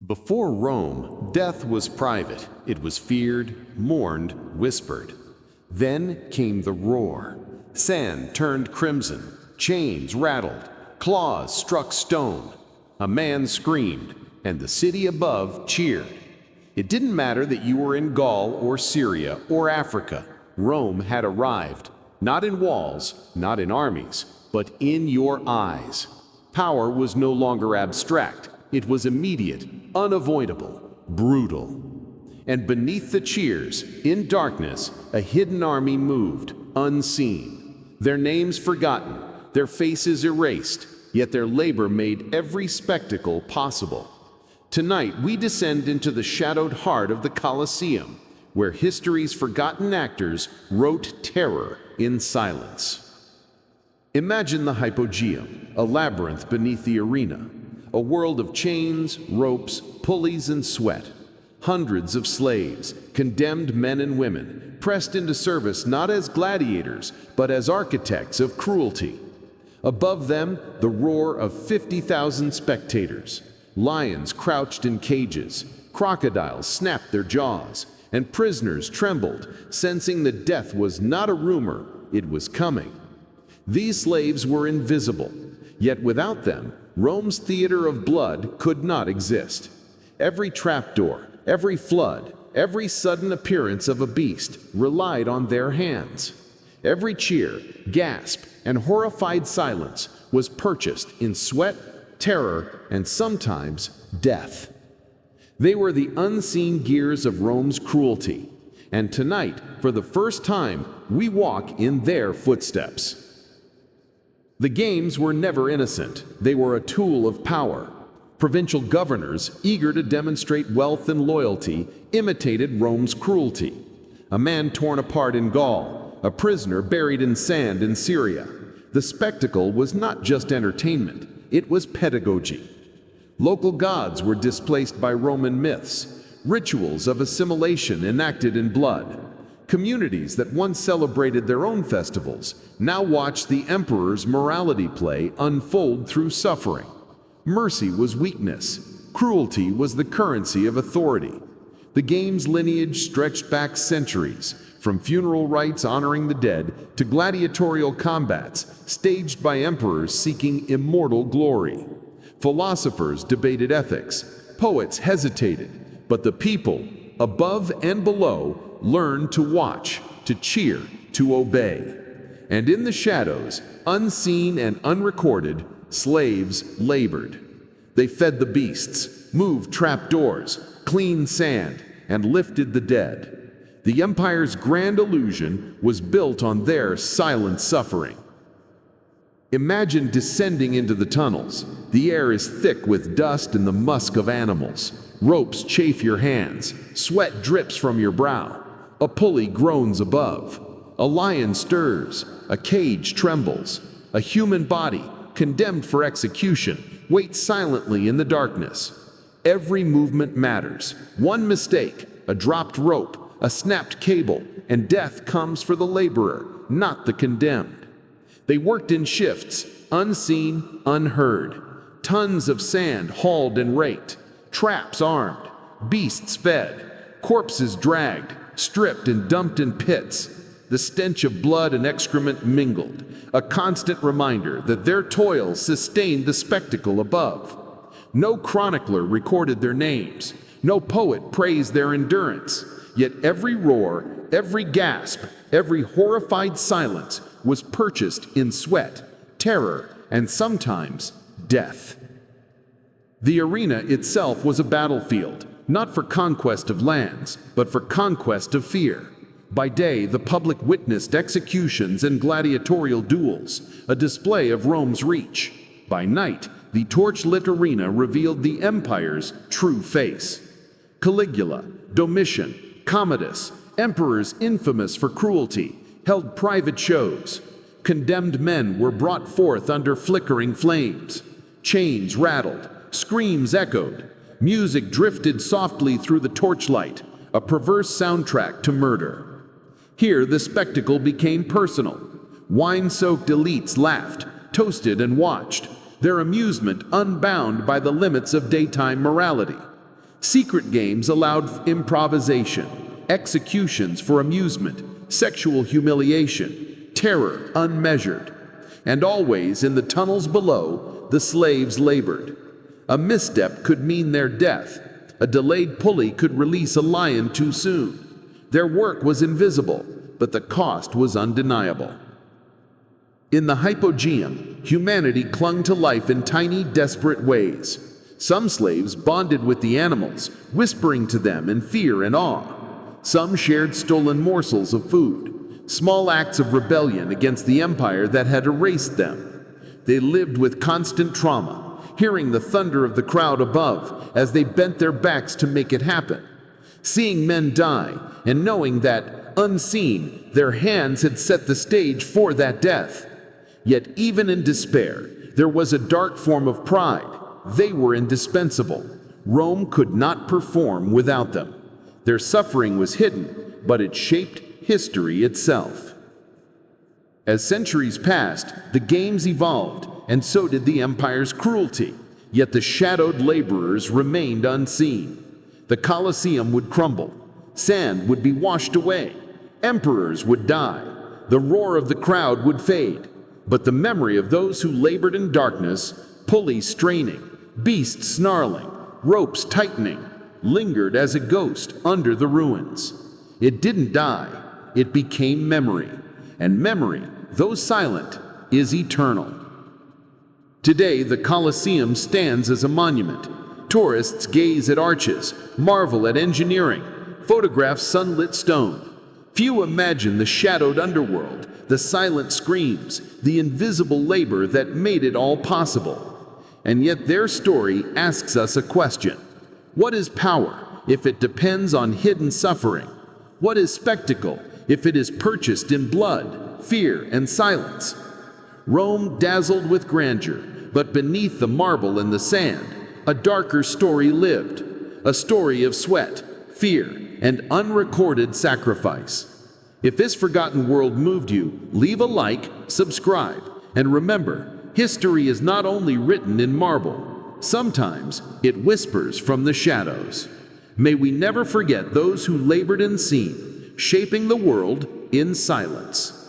Before Rome, death was private. It was feared, mourned, whispered. Then came the roar. Sand turned crimson, chains rattled, claws struck stone. A man screamed, and the city above cheered. It didn't matter that you were in Gaul or Syria or Africa. Rome had arrived, not in walls, not in armies, but in your eyes. Power was no longer abstract. It was immediate, unavoidable, brutal. And beneath the cheers, in darkness, a hidden army moved, unseen. Their names forgotten, their faces erased, yet their labor made every spectacle possible. Tonight, we descend into the shadowed heart of the Colosseum, where history's forgotten actors wrote terror in silence. Imagine the hypogeum, a labyrinth beneath the arena. A world of chains, ropes, pulleys, and sweat. Hundreds of slaves, condemned men and women, pressed into service not as gladiators, but as architects of cruelty. Above them, the roar of 50,000 spectators. Lions crouched in cages, crocodiles snapped their jaws, and prisoners trembled, sensing that death was not a rumor, it was coming. These slaves were invisible, yet without them, Rome's theater of blood could not exist. Every trapdoor, every flood, every sudden appearance of a beast relied on their hands. Every cheer, gasp, and horrified silence was purchased in sweat, terror, and sometimes death. They were the unseen gears of Rome's cruelty, and tonight, for the first time, we walk in their footsteps. The games were never innocent. They were a tool of power. Provincial governors, eager to demonstrate wealth and loyalty, imitated Rome's cruelty. A man torn apart in Gaul, a prisoner buried in sand in Syria. The spectacle was not just entertainment, it was pedagogy. Local gods were displaced by Roman myths, rituals of assimilation enacted in blood. Communities that once celebrated their own festivals now watched the emperor's morality play unfold through suffering. Mercy was weakness. Cruelty was the currency of authority. The game's lineage stretched back centuries, from funeral rites honoring the dead to gladiatorial combats staged by emperors seeking immortal glory. Philosophers debated ethics, poets hesitated, but the people, above and below, learned to watch, to cheer, to obey. And in the shadows, unseen and unrecorded, slaves labored. They fed the beasts, moved trapdoors, cleaned sand, and lifted the dead. The empire's grand illusion was built on their silent suffering. Imagine descending into the tunnels. The air is thick with dust and the musk of animals. Ropes chafe your hands. Sweat drips from your brow. A pulley groans above. A lion stirs. A cage trembles. A human body, condemned for execution, waits silently in the darkness. Every movement matters. One mistake, a dropped rope, a snapped cable, and death comes for the laborer, not the condemned. They worked in shifts, unseen, unheard. Tons of sand hauled and raked. Traps armed. Beasts fed. Corpses dragged, stripped and dumped in pits. The stench of blood and excrement mingled, a constant reminder that their toil sustained the spectacle above. No chronicler recorded their names. No poet praised their endurance. Yet every roar, every gasp, every horrified silence was purchased in sweat, terror, and sometimes death. The arena itself was a battlefield, not for conquest of lands, but for conquest of fear. By day, the public witnessed executions and gladiatorial duels, a display of Rome's reach. By night, the torch-lit arena revealed the empire's true face. Caligula, Domitian, Commodus, emperors infamous for cruelty, held private shows. Condemned men were brought forth under flickering flames. Chains rattled, screams echoed. Music drifted softly through the torchlight, a perverse soundtrack to murder. Here the spectacle became personal. Wine-soaked elites laughed, toasted and watched, their amusement unbound by the limits of daytime morality. Secret games allowed improvisation, executions for amusement, sexual humiliation, terror unmeasured. And always in the tunnels below, the slaves labored. A misstep could mean their death. A delayed pulley could release a lion too soon. Their work was invisible, but the cost was undeniable. In the hypogeum, humanity clung to life in tiny, desperate ways. Some slaves bonded with the animals, whispering to them in fear and awe. Some shared stolen morsels of food, small acts of rebellion against the empire that had erased them. They lived with constant trauma, hearing the thunder of the crowd above as they bent their backs to make it happen. Seeing men die and knowing that, unseen, their hands had set the stage for that death. Yet even in despair, there was a dark form of pride. They were indispensable. Rome could not perform without them. Their suffering was hidden, but it shaped history itself. As centuries passed, the games evolved, and so did the empire's cruelty. Yet the shadowed laborers remained unseen. The Colosseum would crumble. Sand would be washed away. Emperors would die. The roar of the crowd would fade. But the memory of those who labored in darkness, pulleys straining, beasts snarling, ropes tightening, lingered as a ghost under the ruins. It didn't die. It became memory. And memory, though silent, is eternal. Today, the Colosseum stands as a monument. Tourists gaze at arches, marvel at engineering, photograph sunlit stone. Few imagine the shadowed underworld, the silent screams, the invisible labor that made it all possible. And yet their story asks us a question. What is power if it depends on hidden suffering? What is spectacle if it is purchased in blood, fear, and silence? Rome dazzled with grandeur, but beneath the marble and the sand, a darker story lived, a story of sweat, fear, and unrecorded sacrifice. If this forgotten world moved you, leave a like, subscribe, and remember, history is not only written in marble, sometimes it whispers from the shadows. May we never forget those who labored unseen, shaping the world in silence.